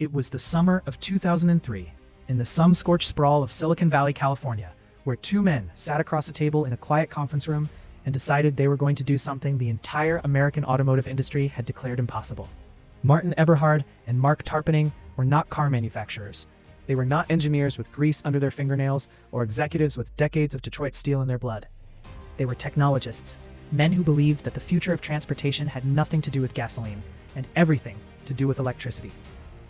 It was the summer of 2003, in the sun-scorched sprawl of Silicon Valley, California, where two men sat across a table in a quiet conference room and decided they were going to do something the entire American automotive industry had declared impossible. Martin Eberhard and Mark Tarpenning were not car manufacturers. They were not engineers with grease under their fingernails or executives with decades of Detroit steel in their blood. They were technologists, men who believed that the future of transportation had nothing to do with gasoline and everything to do with electricity.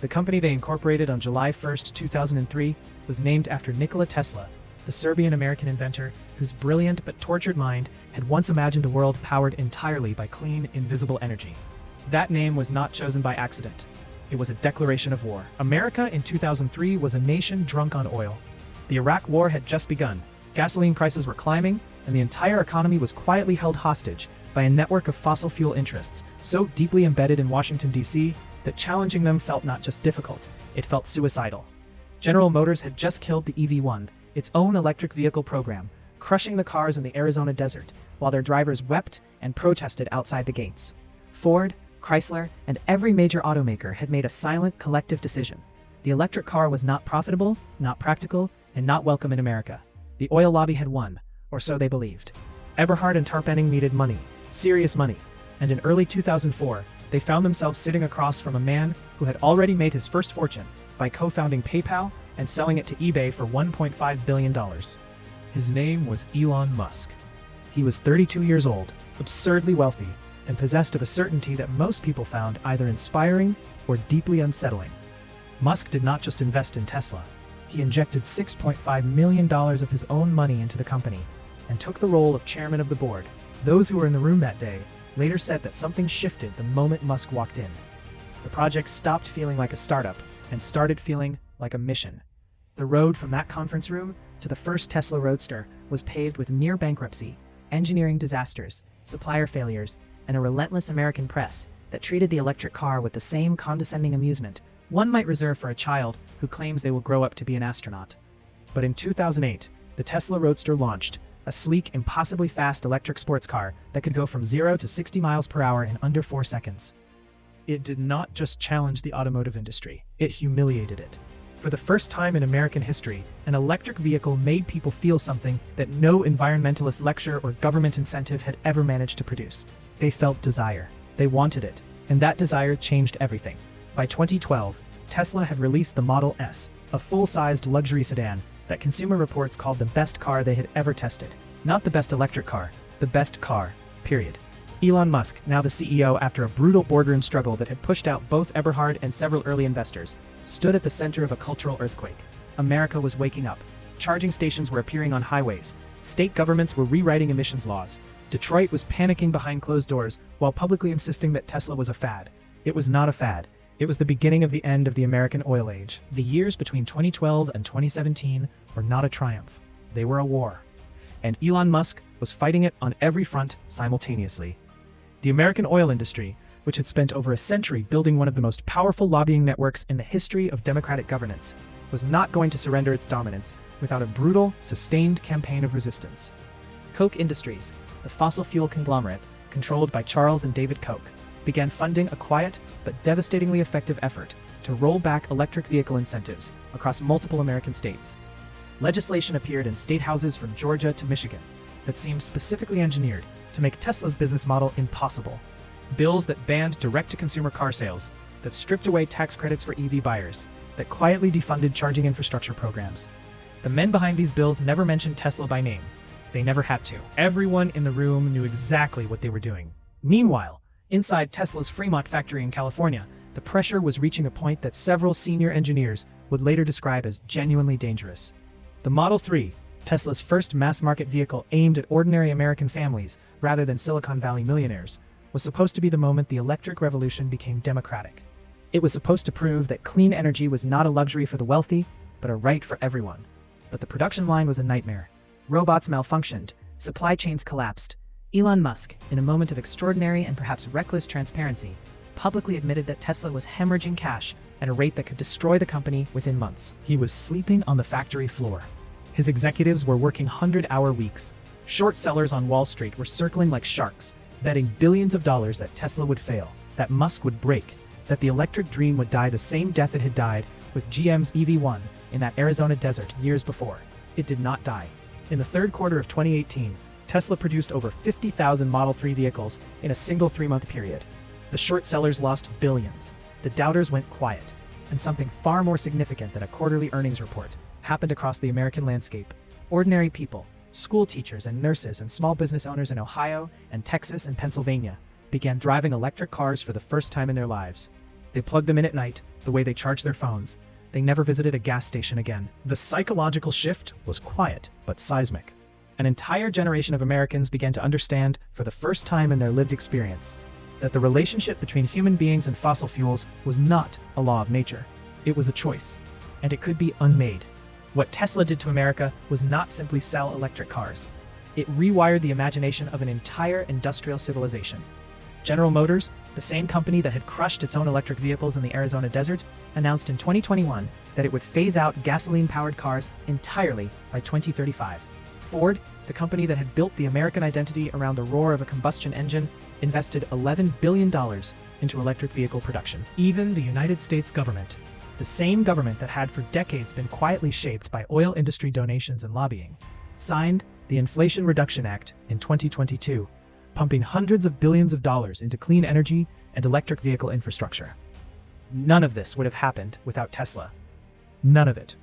The company they incorporated on July 1, 2003, was named after Nikola Tesla, the Serbian-American inventor whose brilliant but tortured mind had once imagined a world powered entirely by clean, invisible energy. That name was not chosen by accident. It was a declaration of war. America in 2003 was a nation drunk on oil. The Iraq War had just begun, gasoline prices were climbing, and the entire economy was quietly held hostage by a network of fossil fuel interests so deeply embedded in Washington, D.C., that challenging them felt not just difficult, it felt suicidal. General Motors had just killed the EV1, its own electric vehicle program, crushing the cars in the Arizona desert, while their drivers wept and protested outside the gates. Ford, Chrysler, and every major automaker had made a silent, collective decision. The electric car was not profitable, not practical, and not welcome in America. The oil lobby had won, or so they believed. Eberhard and Tarpenning needed money, serious money, and in early 2004, they found themselves sitting across from a man who had already made his first fortune by co-founding PayPal and selling it to eBay for $1.5 billion. His name was Elon Musk. He was 32 years old, absurdly wealthy, and possessed of a certainty that most people found either inspiring or deeply unsettling. Musk did not just invest in Tesla. He injected $6.5 million of his own money into the company and took the role of chairman of the board. Those who were in the room that day later said that something shifted the moment Musk walked in. The project stopped feeling like a startup and started feeling like a mission. The road from that conference room to the first Tesla Roadster was paved with near bankruptcy, engineering disasters, supplier failures, and a relentless American press that treated the electric car with the same condescending amusement one might reserve for a child who claims they will grow up to be an astronaut. But in 2008, the Tesla Roadster launched, a sleek, impossibly fast electric sports car that could go from 0 to 60 miles per hour in under 4 seconds. It did not just challenge the automotive industry, it humiliated it. For the first time in American history, an electric vehicle made people feel something that no environmentalist lecture or government incentive had ever managed to produce. They felt desire. They wanted it. And that desire changed everything. By 2012, Tesla had released the Model S, a full-sized luxury sedan that Consumer Reports called the best car they had ever tested. Not the best electric car, the best car, period. Elon Musk, now the CEO after a brutal boardroom struggle that had pushed out both Eberhard and several early investors, stood at the center of a cultural earthquake. America was waking up. Charging stations were appearing on highways. State governments were rewriting emissions laws. Detroit was panicking behind closed doors while publicly insisting that Tesla was a fad. It was not a fad. It was the beginning of the end of the American oil age. The years between 2012 and 2017 were not a triumph. They were a war. And Elon Musk was fighting it on every front simultaneously. The American oil industry, which had spent over a century building one of the most powerful lobbying networks in the history of democratic governance, was not going to surrender its dominance without a brutal, sustained campaign of resistance. Koch Industries, the fossil fuel conglomerate controlled by Charles and David Koch, began funding a quiet but devastatingly effective effort to roll back electric vehicle incentives across multiple American states. Legislation appeared in state houses from Georgia to Michigan that seemed specifically engineered to make Tesla's business model impossible. Bills that banned direct-to-consumer car sales, that stripped away tax credits for EV buyers, that quietly defunded charging infrastructure programs. The men behind these bills never mentioned Tesla by name. They never had to. Everyone in the room knew exactly what they were doing. Meanwhile, inside Tesla's Fremont factory in California, the pressure was reaching a point that several senior engineers would later describe as genuinely dangerous. The Model 3, Tesla's first mass-market vehicle aimed at ordinary American families rather than Silicon Valley millionaires, was supposed to be the moment the electric revolution became democratic. It was supposed to prove that clean energy was not a luxury for the wealthy, but a right for everyone. But the production line was a nightmare. Robots malfunctioned, supply chains collapsed. Elon Musk, in a moment of extraordinary and perhaps reckless transparency, publicly admitted that Tesla was hemorrhaging cash at a rate that could destroy the company within months. He was sleeping on the factory floor. His executives were working 100-hour weeks. Short sellers on Wall Street were circling like sharks, betting billions of dollars that Tesla would fail, that Musk would break, that the electric dream would die the same death it had died with GM's EV1 in that Arizona desert years before. It did not die. In the third quarter of 2018, Tesla produced over 50,000 Model 3 vehicles in a single 3-month period. The short sellers lost billions. The doubters went quiet. And something far more significant than a quarterly earnings report happened across the American landscape. Ordinary people, school teachers and nurses and small business owners in Ohio and Texas and Pennsylvania began driving electric cars for the first time in their lives. They plugged them in at night, the way they charged their phones. They never visited a gas station again. The psychological shift was quiet but seismic. An entire generation of Americans began to understand, for the first time in their lived experience, that the relationship between human beings and fossil fuels was not a law of nature. It was a choice, and it could be unmade. What Tesla did to America was not simply sell electric cars. It rewired the imagination of an entire industrial civilization. General Motors, the same company that had crushed its own electric vehicles in the Arizona desert, announced in 2021 that it would phase out gasoline-powered cars entirely by 2035. Ford, the company that had built the American identity around the roar of a combustion engine, invested $11 billion into electric vehicle production. Even the United States government, the same government that had for decades been quietly shaped by oil industry donations and lobbying, signed the Inflation Reduction Act in 2022, pumping hundreds of billions of dollars into clean energy and electric vehicle infrastructure. None of this would have happened without Tesla. None of it.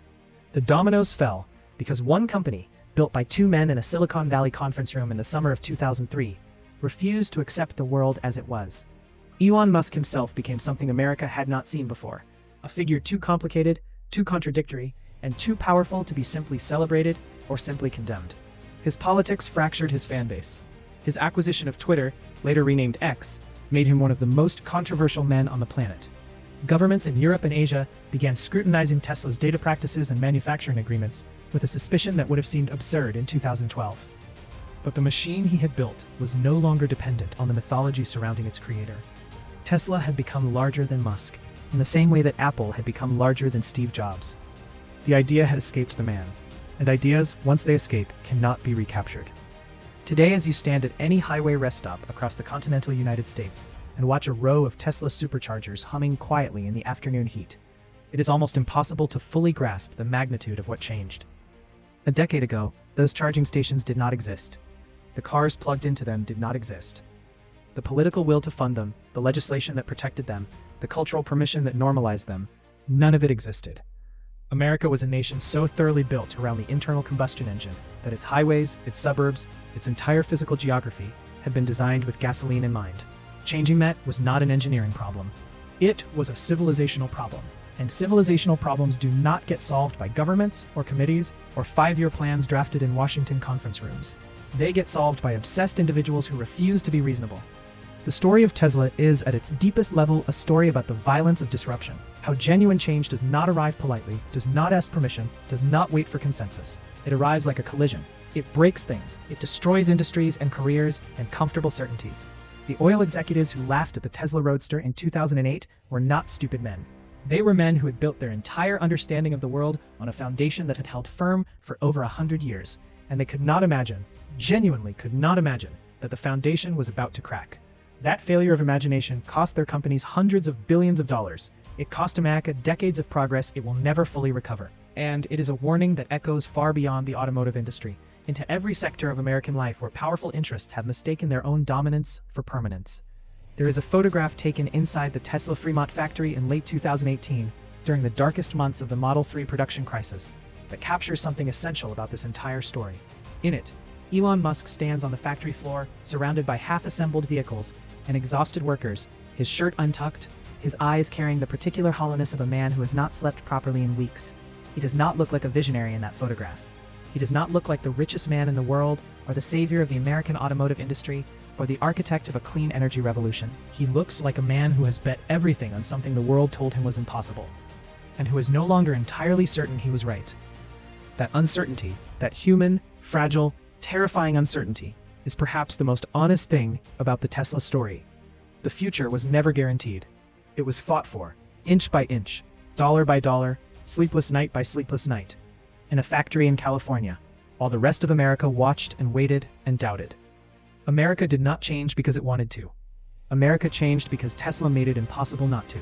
The dominoes fell because one company, built by two men in a Silicon Valley conference room in the summer of 2003, refused to accept the world as it was. Elon Musk himself became something America had not seen before, a figure too complicated, too contradictory, and too powerful to be simply celebrated or simply condemned. His politics fractured his fan base. His acquisition of Twitter, later renamed X, made him one of the most controversial men on the planet. Governments in Europe and Asia began scrutinizing Tesla's data practices and manufacturing agreements with a suspicion that would have seemed absurd in 2012. But the machine he had built was no longer dependent on the mythology surrounding its creator. Tesla had become larger than Musk, in the same way that Apple had become larger than Steve Jobs. The idea had escaped the man, and ideas, once they escape, cannot be recaptured. Today, as you stand at any highway rest stop across the continental United States and watch a row of Tesla superchargers humming quietly in the afternoon heat, it is almost impossible to fully grasp the magnitude of what changed. A decade ago, those charging stations did not exist. The cars plugged into them did not exist. The political will to fund them, the legislation that protected them, the cultural permission that normalized them, none of it existed. America was a nation so thoroughly built around the internal combustion engine that its highways, its suburbs, its entire physical geography had been designed with gasoline in mind. Changing that was not an engineering problem. It was a civilizational problem. And civilizational problems do not get solved by governments or committees or 5-year plans drafted in Washington conference rooms. They get solved by obsessed individuals who refuse to be reasonable. The story of Tesla is, at its deepest level, a story about the violence of disruption. How genuine change does not arrive politely, does not ask permission, does not wait for consensus. It arrives like a collision. It breaks things. It destroys industries and careers and comfortable certainties. The oil executives who laughed at the Tesla Roadster in 2008 were not stupid men. They were men who had built their entire understanding of the world on a foundation that had held firm for over 100 years, and they could not imagine, genuinely could not imagine, that the foundation was about to crack. That failure of imagination cost their companies hundreds of billions of dollars. It cost America decades of progress it will never fully recover. And it is a warning that echoes far beyond the automotive industry, into every sector of American life where powerful interests have mistaken their own dominance for permanence. There is a photograph taken inside the Tesla Fremont factory in late 2018, during the darkest months of the Model 3 production crisis, that captures something essential about this entire story. In it, Elon Musk stands on the factory floor, surrounded by half-assembled vehicles and exhausted workers, his shirt untucked, his eyes carrying the particular hollowness of a man who has not slept properly in weeks. He does not look like a visionary in that photograph. He does not look like the richest man in the world, or the savior of the American automotive industry, or the architect of a clean energy revolution. He looks like a man who has bet everything on something the world told him was impossible, and who is no longer entirely certain he was right. That uncertainty, that human, fragile, terrifying uncertainty, is perhaps the most honest thing about the Tesla story. The future was never guaranteed. It was fought for, inch by inch, dollar by dollar, sleepless night by sleepless night, in a factory in California, while the rest of America watched and waited and doubted. America did not change because it wanted to. America changed because Tesla made it impossible not to.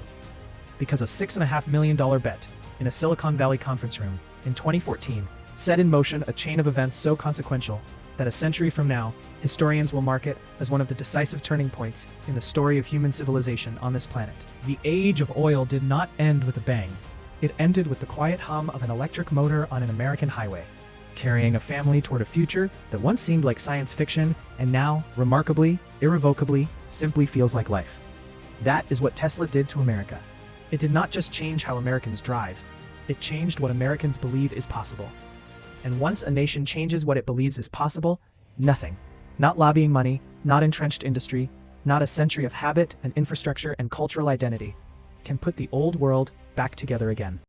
because a $6.5 million bet in a Silicon Valley conference room in 2014 set in motion a chain of events so consequential that a century from now, historians will mark it as one of the decisive turning points in the story of human civilization on this planet. The age of oil did not end with a bang. It ended with the quiet hum of an electric motor on an American highway, carrying a family toward a future that once seemed like science fiction and now, remarkably, irrevocably, simply feels like life. That is what Tesla did to America. It did not just change how Americans drive, it changed what Americans believe is possible. And once a nation changes what it believes is possible, nothing, not lobbying money, not entrenched industry, not a century of habit and infrastructure and cultural identity, can put the old world back together again.